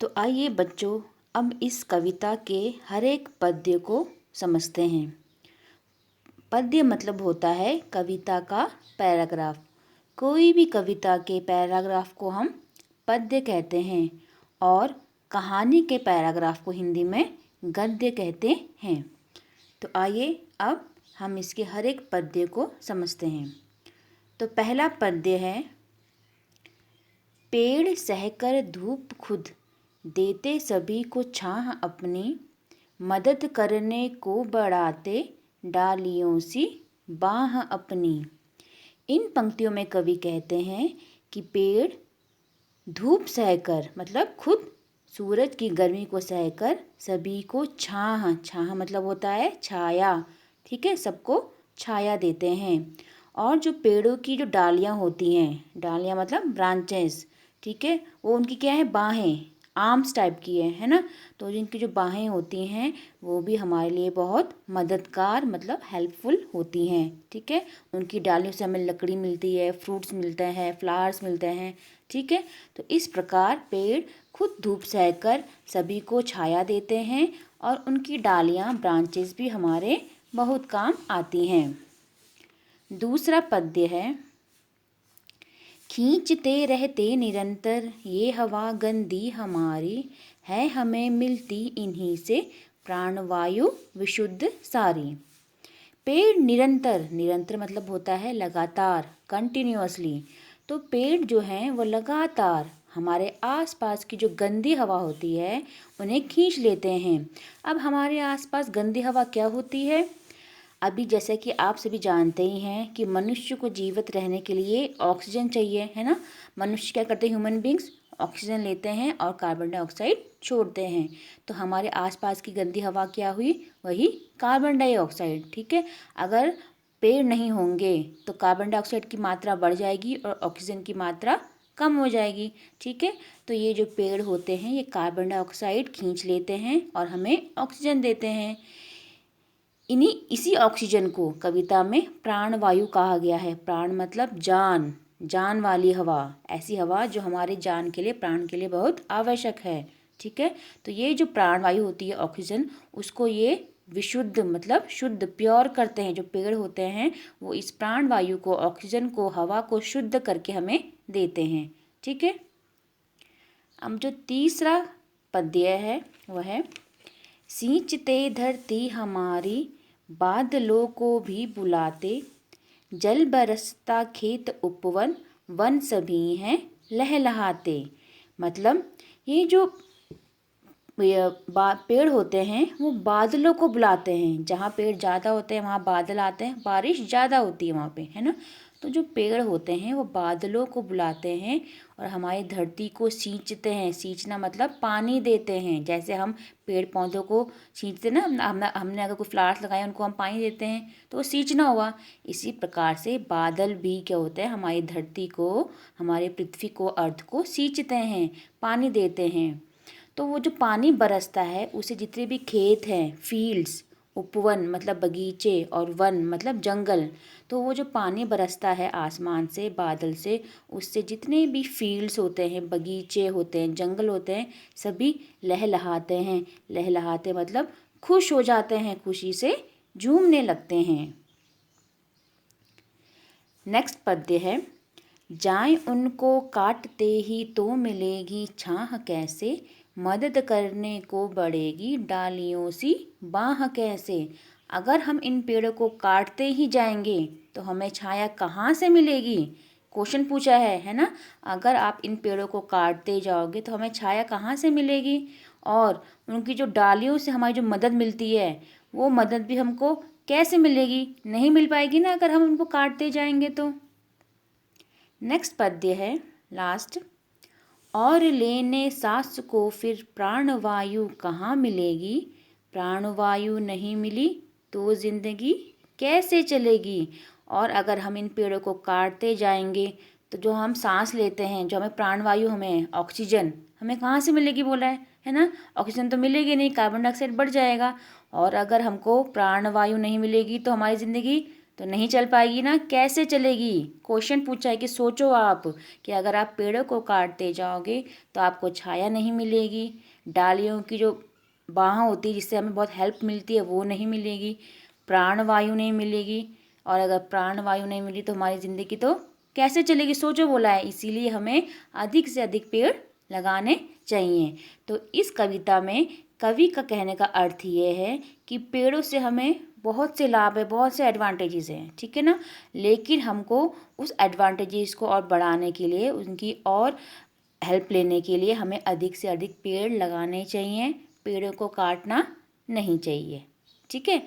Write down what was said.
तो आइए बच्चों, अब इस कविता के हर एक पद्य को समझते हैं। पद्य मतलब होता है कविता का पैराग्राफ। कोई भी कविता के पैराग्राफ को हम पद्य कहते हैं और कहानी के पैराग्राफ को हिंदी में गद्य कहते हैं। तो आइए अब हम इसके हर एक पद्य को समझते हैं। तो पहला पद्य है, पेड़ सहकर धूप खुद, देते सभी को छाह अपनी, मदद करने को बढ़ाते डालियों सी बाह अपनी। इन पंक्तियों में कवि कहते हैं कि पेड़ धूप सहकर मतलब खुद सूरज की गर्मी को सहकर सभी को छाह, छाह मतलब होता है छाया, ठीक है, सबको छाया देते हैं। और जो पेड़ों की जो डालियाँ होती हैं, डालियाँ मतलब ब्रांचेस, ठीक है, वो उनकी क्या है, बाहें, आर्म्स टाइप की है ना। तो जिनकी जो बाहें होती हैं वो भी हमारे लिए बहुत मददगार मतलब हेल्पफुल होती हैं, ठीक है। उनकी डालियों से हमें लकड़ी मिलती है, फ्रूट्स मिलते हैं, फ्लावर्स मिलते हैं, ठीक है। तो इस प्रकार पेड़ खुद धूप सहकर सभी को छाया देते हैं और उनकी डालियाँ ब्रांचेस भी हमारे बहुत काम आती हैं। दूसरा पद्य है, खींचते रहते निरंतर ये हवा गंदी हमारी, है हमें मिलती इन्हीं से प्राणवायु विशुद्ध सारी। पेड़ निरंतर, निरंतर मतलब होता है लगातार, कंटिन्यूअसली। तो पेड़ जो हैं वो लगातार हमारे आसपास की जो गंदी हवा होती है उन्हें खींच लेते हैं। अब हमारे आसपास गंदी हवा क्या होती है? अभी जैसे कि आप सभी जानते ही हैं कि मनुष्य को जीवित रहने के लिए ऑक्सीजन चाहिए, है ना। मनुष्य क्या करते हैं, ह्यूमन बींग्स ऑक्सीजन लेते हैं और कार्बन डाइऑक्साइड छोड़ते हैं। तो हमारे आसपास की गंदी हवा क्या हुई, वही कार्बन डाइऑक्साइड, ठीक है। अगर पेड़ नहीं होंगे तो कार्बन डाइऑक्साइड की मात्रा बढ़ जाएगी और ऑक्सीजन की मात्रा कम हो जाएगी, ठीक है। तो ये जो पेड़ होते हैं ये कार्बन डाइऑक्साइड खींच लेते हैं और हमें ऑक्सीजन देते हैं। इसी ऑक्सीजन को कविता में प्राणवायु कहा गया है। प्राण मतलब जान, जान वाली हवा, ऐसी हवा जो हमारे जान के लिए, प्राण के लिए बहुत आवश्यक है, ठीक है। तो ये जो प्राणवायु होती है ऑक्सीजन, उसको ये विशुद्ध मतलब शुद्ध, प्योर करते हैं। जो पेड़ होते हैं वो इस प्राणवायु को, ऑक्सीजन को, हवा को शुद्ध करके हमें देते हैं, ठीक है। अब जो तीसरा पद्य है वह है, सींचते धरती हमारी बादलों को भी बुलाते, जल बरसता खेत उपवन, वन सभी हैं लहलहाते। मतलब ये जो पेड़ होते हैं वो बादलों को बुलाते हैं। जहाँ पेड़ ज़्यादा होते हैं वहाँ बादल आते हैं, बारिश ज़्यादा होती है वहाँ पे, है ना। तो जो पेड़ होते हैं वो बादलों को बुलाते हैं और हमारी धरती को सींचते हैं। सींचना मतलब पानी देते हैं। जैसे हम पेड़ पौधों को सींचते ना, हमने अगर कोई फ्लावर्स लगाए उनको हम पानी देते हैं तो वो सींचना हुआ। इसी प्रकार से बादल भी क्या होते हैं, हमारी धरती को, हमारे पृथ्वी को, अर्थ को सींचते हैं, पानी देते हैं। तो वो जो पानी बरसता है उसे जितने भी खेत हैं, फील्ड्स, उपवन मतलब बगीचे और वन मतलब जंगल, तो वो जो पानी बरसता है आसमान से, बादल से, उससे जितने भी फील्ड्स होते हैं, बगीचे होते हैं, जंगल होते हैं, सभी लहलहाते हैं। लहलहाते मतलब खुश हो जाते हैं, खुशी से झूमने लगते हैं। नेक्स्ट पद्य है, जाएं उनको काटते ही तो मिलेगी छाह कैसे, मदद करने को बढ़ेगी डालियों सी बाह कैसे। अगर हम इन पेड़ों को काटते ही जाएंगे तो हमें छाया कहाँ से मिलेगी? क्वेश्चन पूछा है ना। अगर आप इन पेड़ों को काटते जाओगे तो हमें छाया कहाँ से मिलेगी? और उनकी जो डालियों से हमारी जो मदद मिलती है वो मदद भी हमको कैसे मिलेगी? नहीं मिल पाएगी ना अगर हम उनको काटते जाएंगे तो। नेक्स्ट पद्य है लास्ट, और लेने सांस को फिर प्राणवायु कहाँ मिलेगी, प्राणवायु नहीं मिली तो जिंदगी कैसे चलेगी। और अगर हम इन पेड़ों को काटते जाएंगे तो जो हम सांस लेते हैं, जो हमें प्राणवायु, हमें ऑक्सीजन हमें कहाँ से मिलेगी बोला है ना। ऑक्सीजन तो मिलेगी नहीं, कार्बन डाइऑक्साइड बढ़ जाएगा। और अगर हमको प्राणवायु नहीं मिलेगी तो हमारी ज़िंदगी तो नहीं चल पाएगी ना, कैसे चलेगी। क्वेश्चन पूछा है कि सोचो आप कि अगर आप पेड़ों को काटते जाओगे तो आपको छाया नहीं मिलेगी, डालियों की जो बाह होती है जिससे हमें बहुत हेल्प मिलती है वो नहीं मिलेगी, प्राण वायु नहीं मिलेगी, और अगर प्राण वायु नहीं मिली तो हमारी ज़िंदगी तो कैसे चलेगी, सोचो बोला है। इसीलिए हमें अधिक से अधिक पेड़ लगाने चाहिए। तो इस कविता में कवि का कहने का अर्थ ये है कि पेड़ों से हमें बहुत से लाभ है, बहुत से एडवांटेजेस हैं, ठीक है ना। लेकिन हमको उस एडवांटेजेस को और बढ़ाने के लिए, उनकी और हेल्प लेने के लिए हमें अधिक से अधिक पेड़ लगाने चाहिए, पेड़ों को काटना नहीं चाहिए, ठीक है।